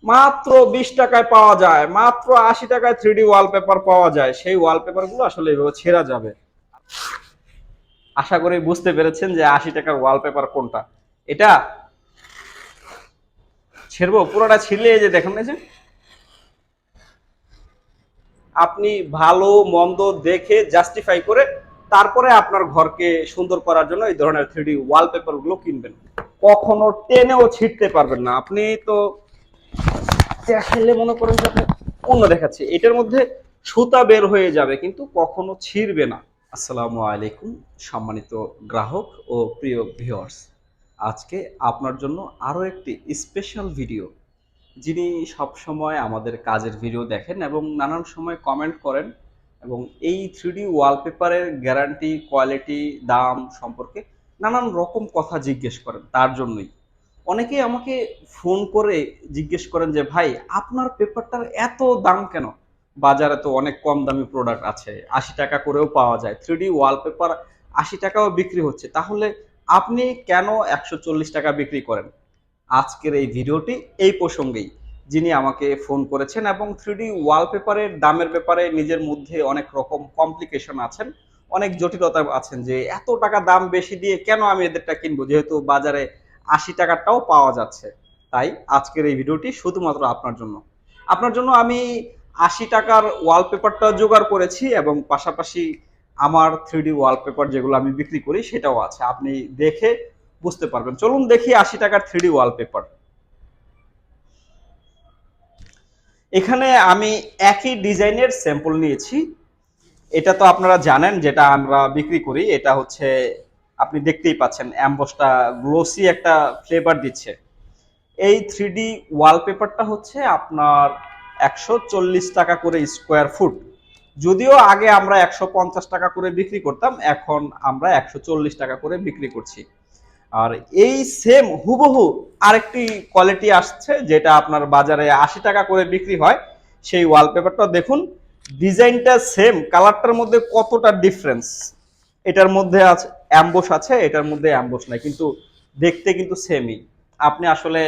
মাত্র 20 টাকায় পাওয়া যায়, মাত্র 80 টাকায় 3D ওয়ালপেপার পাওয়া যায়। সেই ওয়ালপেপার গুলো আসলে এভাবে ছেঁড়া যাবে। আশা করি বুঝতে পেরেছেন যে 80 টাকার ওয়ালপেপার কোনটা। এটা ছেড়বো, পুরোটা ছিঁড়লে এই যে দেখুন, এই যে আপনি ভালো মন্দ দেখে জাস্টিফাই করে তারপরে আপনার ঘরকে সুন্দর করার জন্য এই ধরনের 3D ওয়ালপেপার গুলো কিনবেন। কখনো টেনেও ছিঁড়তে পারবেন না। আপনি তো দেখাইলে মনে করেন যে আপনি অন্য দেখাচ্ছে, এটার মধ্যে সুতা বের হয়ে যাবে কিন্তু কখনো ছিঁড়বে না। আসসালামু আলাইকুম সম্মানিত গ্রাহক ও প্রিয় ভিউয়ার্স, আজকে আপনার জন্য আরো একটি স্পেশাল ভিডিও। যিনি সবসময় আমাদের কাজের ভিডিও দেখেন এবং নানান সময় কমেন্ট করেন এবং এই 3D ওয়ালপেপারের গ্যারান্টি, কোয়ালিটি, দাম সম্পর্কে নানান রকম কথা জিজ্ঞেস করেন, তার জন্যই অনেকেই আমাকে ফোন করে জিজ্ঞেস করেন যে ভাই, আপনার পেপারটার এত দাম কেন? বাজারে তো অনেক কম দামি প্রোডাক্ট আছে, 80 টাকা করেও পাওয়া যায়, 3D ওয়ালপেপার 80 টাকাও বিক্রি হচ্ছে, তাহলে আপনি কেন 140 টাকা বিক্রি করেন? আজকের এই ভিডিওটি এই প্রসঙ্গেই। যিনি আমাকে ফোন করেছেন এবং 3D ওয়ালপেপারের দামের ব্যাপারে নিজের মধ্যে অনেক রকম কমপ্লিকেশন আছেন, অনেক জটিলতা আছেন যে এত টাকা দাম বেশি দিয়ে কেন আমি এদেরটা কিনবো, যেহেতু বাজারে 80 টাকাটাও পাওয়া যাচ্ছে। তাই আজকের এই ভিডিওটি শুধুমাত্র আপনার জন্য। আপনার জন্য আমি 80 টাকার ওয়ালপেপারটা জোগাড় করেছি এবং পাশাপাশি আমার 3D ওয়ালপেপার যেগুলো আমি বিক্রি করি সেটাও আছে, আপনি দেখে বুঝতে পারবেন। চলুন দেখি 80 টাকার 3D ওয়ালপেপার। এখানে আমি একই ডিজাইনের স্যাম্পল নিয়েছি। এটা তো আপনারা জানেন, যেটা আমরা বিক্রি করি এটা হচ্ছে, আপনি দেখতেই পাচ্ছেন অ্যাম্বসটা গ্লোসি একটা ফ্লেভার দিচ্ছে। এই 3D ওয়ালপেপারটা হচ্ছে আপনার 140 টাকা করে স্কোয়ার ফুট। যদিও আগে আমরা 150 টাকা করে বিক্রি করতাম, এখন আমরা 140 টাকা করে বিক্রি করছি। আর এই সেম হুবহু আরেকটি কোয়ালিটি আসছে, যেটা আপনার বাজারে 80 টাকা করে বিক্রি হয়। সেই ওয়ালপেপারটা দেখুন, ডিজাইনটা সেম, কালারটার মধ্যে কতটা ডিফারেন্স। এটার মধ্যে আছে অ্যাম্বোস আছে, এটার মধ্যে অ্যাম্বোস নাই, কিন্তু দেখতে কিন্তু সেমই। আপনি আসলে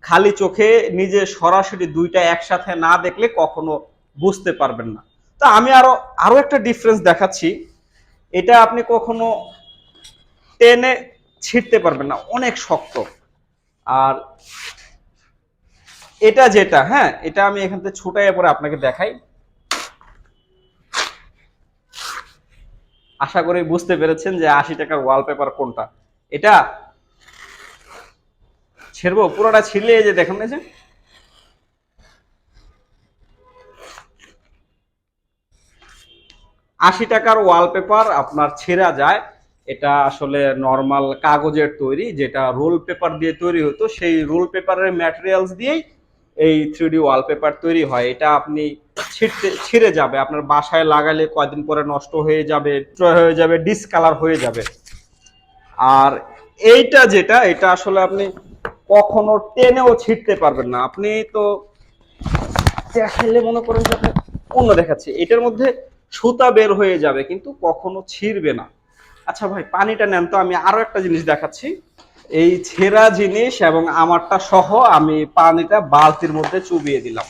খালি চোখে নিজে সরাসরি দুইটা একসাথে না দেখলে কখনো বুঝতে পারবেন না। তো আমি আরো আরো একটা ডিফারেন্স দেখাচ্ছি। এটা আপনি কখনো টেনে ছিঁড়তে পারবেন না, অনেক শক্ত। আর এটা যেটা, হ্যাঁ, এটা আমি এখান থেকে ছুটাইয়া পরে আপনাকে দেখাই। আশা করি বুঝতে পেরেছেন যে 80 টাকার ওয়ালপেপার কোনটা। এটা ছিড়বো, পুরোটা ছিঁড়লে এই যে দেখুন, এই যে 80 টাকার ওয়ালপেপার আপনার ছেঁড়া যায়। এটা আসলে নর্মাল কাগজের তৈরি, যেটা রোল পেপার দিয়ে তৈরি হতো, সেই রোল পেপারের ম্যাটেরিয়ালস দিয়েই এই 3D ওয়ালপেপার তৈরি হয়। এটা আপনি ছিঁড়ে যাবে, আপনার বাসায় লাগালে কয়দিন পরে নষ্ট হয়ে যাবে, ডিসকালার হয়ে যাবে। আর এইটা যেটা, এটা আসলে আপনি কখনো টেনেও ছিঁড়তে পারবেন না। আপনি তো দেখাইলে মনে করেন যে আপনি অন্য দেখাচ্ছে, এটার মধ্যে সুতা বের হয়ে যাবে কিন্তু কখনো ছিঁড়বে না। আচ্ছা ভাই, পানিটা নেন তো, আমি আরো একটা জিনিস দেখাচ্ছি। এই ছেঁড়া জিনিস এবং আমারটা সহ আমি পানিটা বালতির মধ্যে চুবিয়ে দিলাম।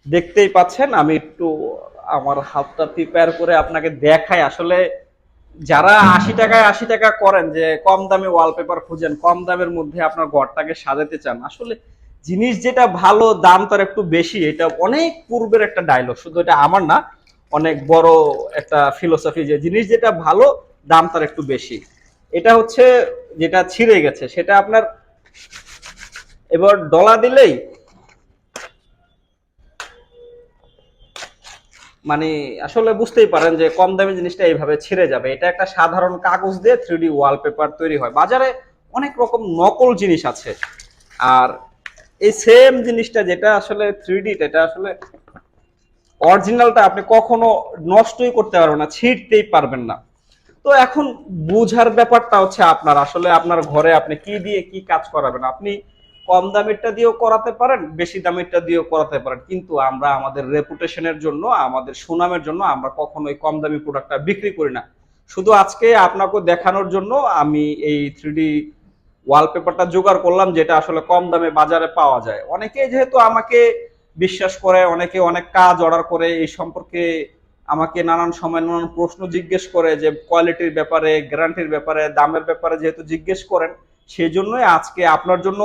দেখতেই পাচ্ছেন, আমি একটু আমার হাতটা প্রিপেয়ার করে আপনাকে দেখাই। আসলে যারা 80 টাকায় 80 টাকা করেন, যে কম দামে ওয়ালপেপার খুঁজেন, কম দামের মধ্যে আপনার ঘরটাকে সাজাতে চান, আসলে জিনিস যেটা ভালো দাম তার একটু বেশি, এটা অনেক পূর্বের একটা ডায়লগ, শুধু এটা আমার না, অনেক বড় একটা ফিলোসফি, যে জিনিস যেটা ভালো দাম তার একটু বেশি। এটা হচ্ছে যেটা ছিঁড়ে গেছে, সেটা আপনার এবার ডলা দিলেই মানে আসলে বুঝতেই পারেন যে কম দামি জিনিসটা এইভাবে ছিঁড়ে যাবে। এটা একটা সাধারণ কাগজ দিয়ে 3D ওয়ালপেপার তৈরি হয়। বাজারে অনেক রকম নকল জিনিস আছে। আর এই সেম জিনিসটা যেটা আসলে 3D, এটা আসলে অরিজিনালটা আপনি কখনো নষ্টই করতে পারবেন না, ছিঁড়তেই পারবেন না। তো এখন বুঝার ব্যাপারটা হচ্ছে আপনার, আসলে আপনার ঘরে আপনি কি দিয়ে কি কাজ করাবেন। আপনি কম দামেরটা দিয়েও করাতে পারেন, বেশি দামেরটা দিয়েও করাতে পারেন, কিন্তু আমরা আমাদের রেপুটেশনের জন্য, আমাদের সুনামের জন্য আমরা কখনোই কম দামি প্রোডাক্টটা বিক্রি করি না। শুধু আজকে আপনাকে দেখানোর জন্য আমি এই 3D ওয়ালপেপারটা জোগাড় করলাম যেটা আসলে কম দামে বাজারে পাওয়া যায়। অনেকেই যেহেতু আমাকে বিশ্বাস করে, অনেকে অনেক কাজ অর্ডার করে এই সম্পর্কে আমাকে নানান সময় নানান প্রশ্ন জিজ্ঞেস করে যে কোয়ালিটির ব্যাপারে, গ্যারান্টির ব্যাপারে, দামের ব্যাপারে যেহেতু জিজ্ঞেস করেন, সেই জন্যই আজকে আপনার জন্য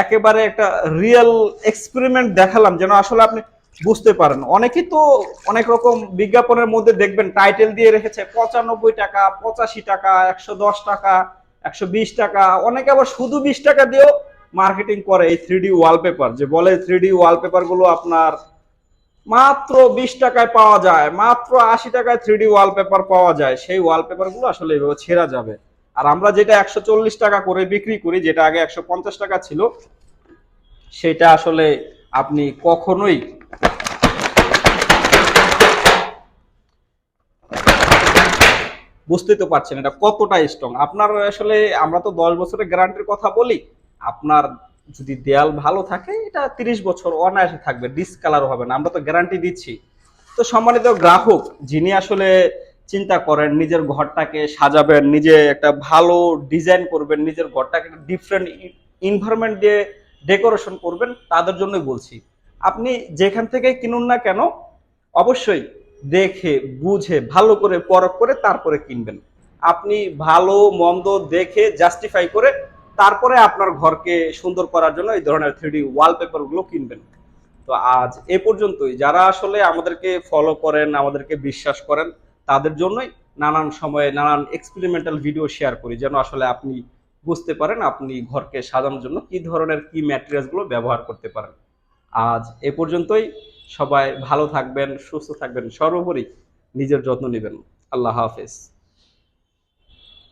একেবারে একটা রিয়েল এক্সপেরিমেন্ট দেখালাম যেন আসলে আপনি বুঝতে পারেন। অনেকেই তো অনেক রকম বিজ্ঞাপনের মধ্যে দেখবেন টাইটেল দিয়ে রেখেছে 95 টাকা, 85 টাকা, 110 টাকা, 120 টাকা, অনেকে আবার শুধু 20 টাকা দিয়েও মার্কেটিং করে এই 3D ওয়ালপেপার, যে বলে 3D ওয়ালপেপার গুলো আপনার মাত্র 20 টাকায় পাওয়া যায়, মাত্র 80 টাকায় 3D ওয়ালপেপার পাওয়া যায়। সেই ওয়ালপেপার গুলো আসলে এভাবে ছেঁড়া যাবে। আর আমরা যেটা 140 টাকা করে বিক্রি করি, যেটা আগে 150 টাকা ছিল, সেটা আসলে আপনি কখনোই বুঝতেই তো পারছেন এটা কতটা স্ট্রং। আপনার আসলে আমরা তো 10 বছরের গ্যারান্টির কথা বলি, আপনার যদি দেয়াল ভালো থাকে এটা 30 বছর অনায়াসে থাকবে, ডিসকালার হবে না, আমরা তো গ্যারান্টি দিচ্ছি। তো সম্মানিত গ্রাহক, যিনি আসলে চিন্তা করেন নিজের ঘরটাকে সাজাবেন, নিজে একটা ভালো ডিজাইন করবেন, নিজের ঘরটাকে ডিফারেন্ট এনভায়রনমেন্ট দিয়ে ডেকোরেশন করবেন, তাদের জন্যই বলছি। আপনি যেখান থেকে কিনুন না কেন, অবশ্যই দেখে বুঝে ভালো করে পরখ করে তারপরে কিনবেন। আপনি ভালো মন্দ দেখে জাস্টিফাই করে তারপরে আপনার ঘরকে সুন্দর করার জন্য এই ধরনের 3D ওয়ালপেপার গুলো কিনবেন। তো আজ এ পর্যন্তই। যারা আসলে আমাদেরকে ফলো করেন, আমাদেরকে বিশ্বাস করেন, তাদের জন্যই নানান সময়ে নানান এক্সপেরিমেন্টাল ভিডিও শেয়ার করি যেন আসলে আপনি বুঝতে পারেন আপনি ঘরকে সাজানোর জন্য কি ধরনের কি ম্যাটেরিয়ালস গুলো ব্যবহার করতে পারেন। আজ এ পর্যন্তই। সবাই ভালো থাকবেন, সুস্থ থাকবেন, সর্বোপরি নিজের যত্ন নেবেন। আল্লাহ হাফেজ।